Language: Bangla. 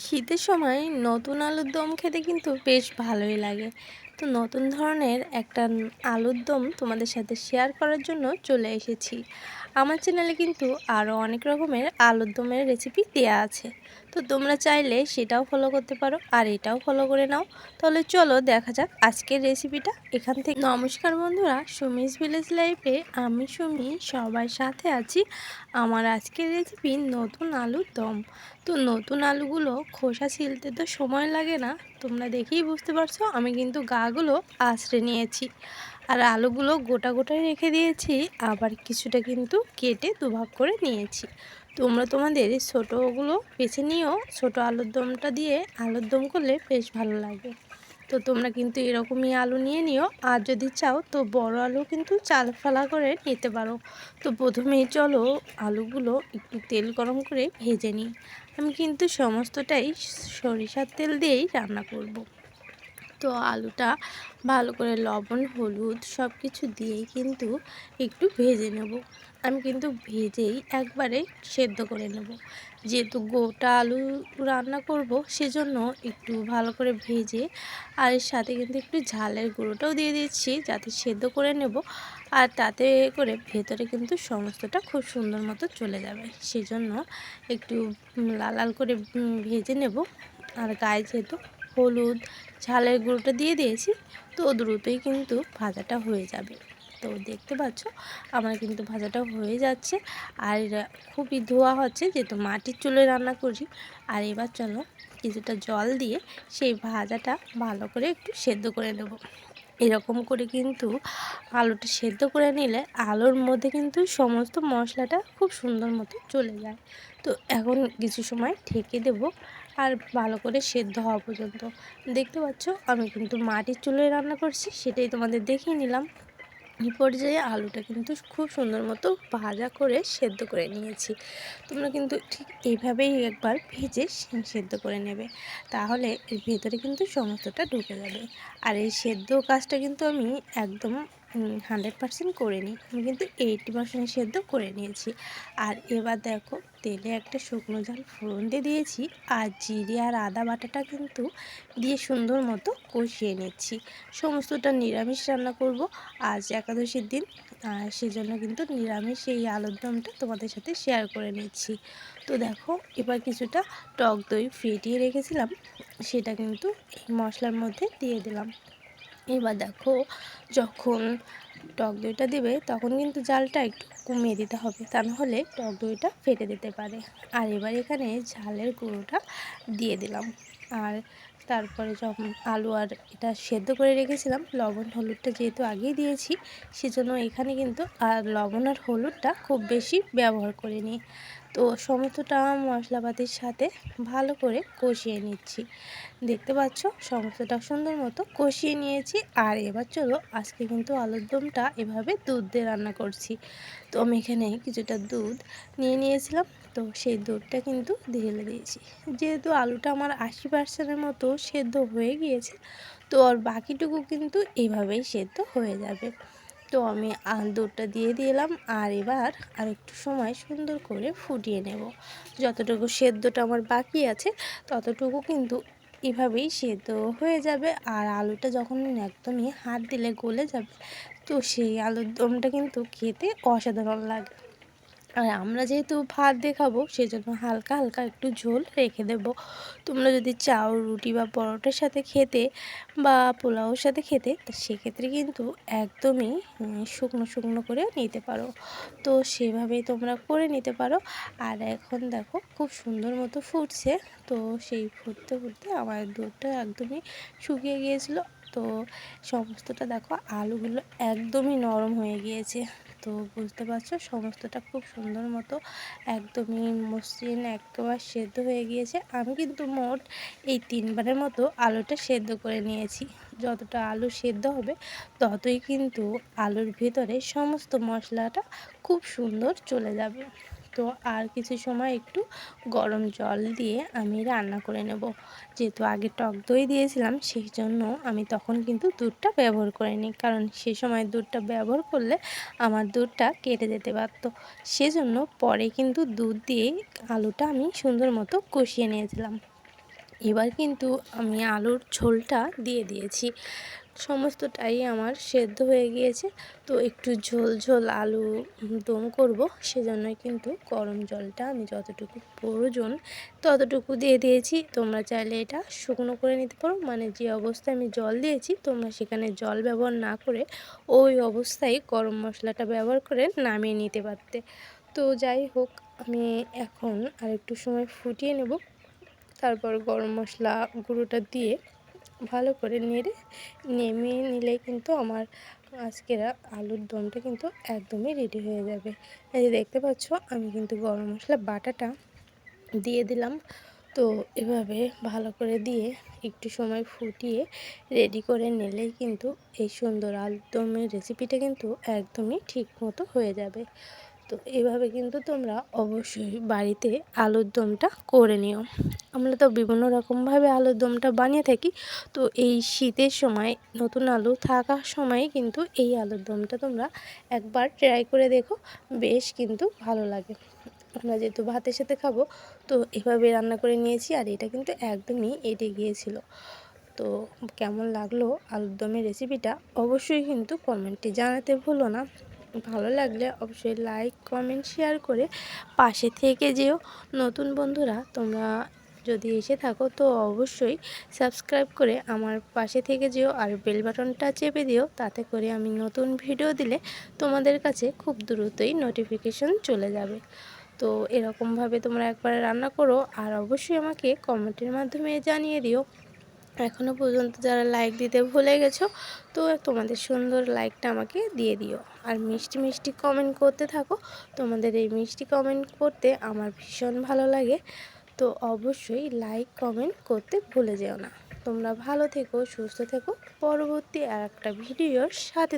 শীতের সময় নতুন আলুর দম খেতে কিন্তু বেশ ভালোই লাগে। তো নতুন ধরনের একটা আলুর দম তোমাদের সাথে শেয়ার করার জন্য চলে এসেছি। আমার চ্যানেলে কিন্তু আরও অনেক রকমের আলুর দমের রেসিপি দেয়া আছে। তো তোমরা চাইলে সেটাও ফলো করতে পারো আর এটাও ফলো করে নাও। তাহলে চলো দেখা যাক আজকের রেসিপিটা এখান থেকে। নমস্কার বন্ধুরা, সুমিস ভিলেজ লাইফে আমি সুমি সবার সাথে আছি। আমার আজকের রেসিপি নতুন আলুর দম। তো নতুন আলুগুলো খোসা ছিলতে তো সময় লাগে না, তোমরা দেখেই বুঝতে পারছো আমি কিন্তু গাগুলো আঁচড়ে নিয়েছি। আর আলুগুলো গোটা গোটায় রেখে দিয়েছি, আবার কিছুটা কিন্তু কেটে দুভাগ করে নিয়েছি। তোমরা তোমাদের ছোটোগুলো বেছে নিও, ছোটো আলুর দমটা দিয়ে আলুর দম করলে বেশ ভালো লাগে। তো তোমরা কিন্তু এরকমই আলু নিয়ে নিও, আর যদি চাও তো বড় আলু কিন্তু চাল ফালা করে নিতে পারো। তো প্রথমেই চলো আলুগুলো একটু তেল গরম করে ভেজে নিই। আমি কিন্তু সমস্তটাই সরিষার তেল দিয়েই রান্না করব। তো আলুটা ভালো করে লবণ হলুদ সব কিছু দিয়েই কিন্তু একটু ভেজে নেব। আমি কিন্তু ভেজেই একবারে সেদ্ধ করে নেব, যেহেতু গোটা আলু রান্না করব সেজন্য একটু ভালো করে ভেজে আর এর সাথে কিন্তু একটু ঝালের গুঁড়োটাও দিয়ে দিচ্ছি যাতে সেদ্ধ করে নেব। আর তাতে করে ভেতরে কিন্তু সমস্তটা খুব সুন্দর মতো চলে যাবে, সেজন্য একটু লাল লাল করে ভেজে নেব। আর গায়ে যেহেতু হলুদ ঝালের গুঁড়োটা দিয়ে দিয়েছি, তো দ্রুতই কিন্তু ভাজাটা হয়ে যাবে। তো দেখতে পাচ্ছ আমার কিন্তু ভাজাটা হয়ে যাচ্ছে। আর খুবই ধোয়া হচ্ছে, যেহেতু মাটির চুলোয় রান্না করি। আর এবার চলো কিছুটা জল দিয়ে সেই ভাজাটা ভালো করে একটু সেদ্ধ করে নেব। এরকম করে কিন্তু আলুটা সেদ্ধ করে নিলে আলুর মধ্যে কিন্তু সমস্ত মশলাটা খুব সুন্দর মতো চলে যায়। তো এখন কিছু সময় ঢেকে দেব আর ভালো করে সেদ্ধ হওয়া পর্যন্ত। দেখতে পাচ্ছ আমি কিন্তু মাটির চুলোয় রান্না করছি, সেটাই তোমাদের দেখিয়ে নিলাম। এই পর্যায়ে আলুটা কিন্তু খুব সুন্দর মতো ভাজা করে সেদ্ধ করে নিয়েছি। তোমরা কিন্তু ঠিক এইভাবেই একবার ভেজে সেদ্ধ করে নেবে, তাহলে এর ভেতরে কিন্তু সমস্তটা ঢুকে যাবে। আর এই সেদ্ধ কাজটা কিন্তু আমি একদম 100% করে নিই, আমি কিন্তু 80% সেদ্ধ করে নিয়েছি। আর এবার দেখো তেলে একটা শুকনো ঝাল ফোড়ন দিয়ে দিয়েছি, আর জিরে আর আদা বাটাটা কিন্তু দিয়ে সুন্দর মতো কষিয়ে নিচ্ছি। সমস্তটা নিরামিষ রান্না করব আজ একাদশীর দিন, আর সেজন্য কিন্তু নিরামিষ এই আলুর দমটা তোমাদের সাথে শেয়ার করে নিচ্ছি। তো দেখো এবার কিছুটা টক দই ফেটিয়ে রেখেছিলাম, সেটা কিন্তু এই মশলার মধ্যে দিয়ে দিলাম। এবার দেখো যখন টক দইটা দেবে তখন কিন্তু জালটা একটু কমিয়ে দিতে হবে, তা নাহলে টক দইটা ফেটে দিতে পারে। আর এবার এখানে ঝালের গুঁড়োটা দিয়ে দিলাম। আর তারপরে যখন আলু আর এটা সেদ্ধ করে রেখেছিলাম, লবণ হলুদটা যেহেতু আগেই দিয়েছি সেজন্য এখানে কিন্তু আর লবণ আর হলুদটা খুব বেশি ব্যবহার করিনি। তো সমস্তটা মশলাপাতির সাথে ভালো করে কষিয়ে নিচ্ছি। দেখতে পাচ্ছ সমস্তটা সুন্দর মতো কষিয়ে নিয়েছি। আর এবার চলো আজকে কিন্তু আলুর দমটা এভাবে দুধ দিয়ে রান্না করছি। তো আমি এখানে কিছুটা দুধ নিয়ে নিয়েছিলাম, তো সেই দুধটা কিন্তু ঢেলে দিয়েছি। যেহেতু আলুটা আমার 80%-এর মতো সেদ্ধ হয়ে গিয়েছে, তো আর বাকিটুকু কিন্তু এইভাবেই সেদ্ধ হয়ে যাবে। তো আমি দুধটা দিয়ে দিলাম, আর এবার আর একটু সময় সুন্দর করে ফুটিয়ে নেব। যতটুকু সেদ্ধটা আমার বাকি আছে ততটুকু কিন্তু এভাবেই সেদ্ধ হয়ে যাবে। আর আলুটা যখন একদমই হাত দিলে গলে যাবে, তো সেই আলুর দমটা কিন্তু খেতে অসাধারণ লাগে। আর আমরা যেহেতু ভাত দিয়ে খাবো সেজন্য হালকা হালকা একটু ঝোল রেখে দেব। তোমরা যদি চাও রুটি বা পরোটার সাথে খেতে বা পোলাওর সাথে খেতে, তো সেক্ষেত্রে কিন্তু একদমই শুকনো শুকনো করে নিতে পারো। তো সেভাবেই তোমরা করে নিতে পারো। আর এখন দেখো খুব সুন্দর মতো ফুটছে। তো সেই ফুটতে ফুটতে আমার দুধটা একদমই শুকিয়ে গিয়েছিলো। তো সমস্তটা দেখো আলুগুলো একদমই নরম হয়ে গিয়েছে। তো বুঝতে পারছো সমস্তটা খুব সুন্দর মতো একদমই মসৃণ একেবারে সেদ্ধ হয়ে গিয়েছে। আমি কিন্তু মোট এই 3বারের মতো আলুটা সেদ্ধ করে নিয়েছি। যতটা আলু সেদ্ধ হবে ততই কিন্তু আলুর ভেতরে সমস্ত মশলাটা খুব সুন্দর চলে যাবে। তো আর কিছু সময় একটু গরম জল দিয়ে আমি রান্না করে নেব। যেহেতু আগে টক দই দিয়েছিলাম সেই জন্য আমি তখন কিন্তু দুধটা ব্যবহার করিনি, কারণ সে সময় দুধটা ব্যবহার করলে আমার দুধটা কেটে যেতে পারত। সেজন্য পরে কিন্তু দুধ দিয়েই আলুটা আমি সুন্দর মতো কষিয়ে নিয়েছিলাম। এবার কিন্তু আমি আলুর ঝোলটা দিয়ে দিয়েছি। সমস্তটাই আমার সেদ্ধ হয়ে গিয়েছে। তো একটু ঝোল ঝোল আলু দম করব, সেজন্যই কিন্তু গরম জলটা আমি যতটুকু প্রয়োজন ততটুকু দিয়ে দিয়েছি। তোমরা চাইলে এটা শুকনো করে নিতে পারো, মানে যে অবস্থায় আমি জল দিয়েছি তোমরা সেখানে জল ব্যবহার না করে ওই অবস্থায় গরম মশলাটা ব্যবহার করে নামিয়ে নিতে পারতে। তো যাই হোক, আমি এখন আরেকটু সময় ফুটিয়ে নেব। তারপর গরম মশলা গুঁড়োটা দিয়ে ভালো করে নেড়ে নামিয়ে নিলেই কিন্তু আমার আজকের আলুর দমটা কিন্তু একদমই রেডি হয়ে যাবে। এই যে দেখতে পাচ্ছ, আমি কিন্তু গরম মশলা বাটাটা দিয়ে দিলাম। তো এভাবে ভালো করে দিয়ে একটু সময় ফুটিয়ে রেডি করে নিলেই কিন্তু এই সুন্দর আলুর দমের রেসিপিটা কিন্তু একদমই ঠিক মতো হয়ে যাবে। তো এভাবে কিন্তু তোমরা অবশ্যই বাড়িতে আলুর দমটা করে নিও। আমরা তো বিভিন্ন রকমভাবে আলুর দমটা বানিয়ে থাকি। তো এই শীতের সময় নতুন আলু থাকার সময় কিন্তু এই আলুর দমটা তোমরা একবার ট্রাই করে দেখো, বেশ কিন্তু ভালো লাগে। আমরা যেহেতু ভাতের সাথে খাবো, তো এভাবে রান্না করে নিয়েছি, আর এটা কিন্তু একদমই এঁটে গিয়েছিল। তো কেমন লাগলো আলুর দমের রেসিপিটা অবশ্যই কিন্তু কমেন্টে জানাতে ভুলো না। ভালো লাগলে অবশ্যই লাইক কমেন্ট শেয়ার করে পাশে থেকে যেও। নতুন বন্ধুরা তোমরা যদি এসে থাকো তো অবশ্যই সাবস্ক্রাইব করে আমার পাশে থেকে যেও, আর বেল বাটনটা চেপে দিও, তাতে করে আমি নতুন ভিডিও দিলে তোমাদের কাছে খুব দ্রুতই নোটিফিকেশন চলে যাবে। তো এরকমভাবে তোমরা একবার রান্না করো, আর অবশ্যই আমাকে কমেন্টের মাধ্যমে জানিয়ে দিও। এখনও পর্যন্ত যারা লাইক দিতে ভুলে গেছো, তো তোমাদের সুন্দর লাইকটা আমাকে দিয়ে দিও, আর মিষ্টি মিষ্টি কমেন্ট করতে থাকো। তোমাদের এই মিষ্টি কমেন্ট করতে আমার ভীষণ ভালো লাগে। তো অবশ্যই লাইক কমেন্ট করতে ভুলে যেও না। তোমরা ভালো থেকো, সুস্থ থেকো। পরবর্তী আর একটা ভিডিওর সাথে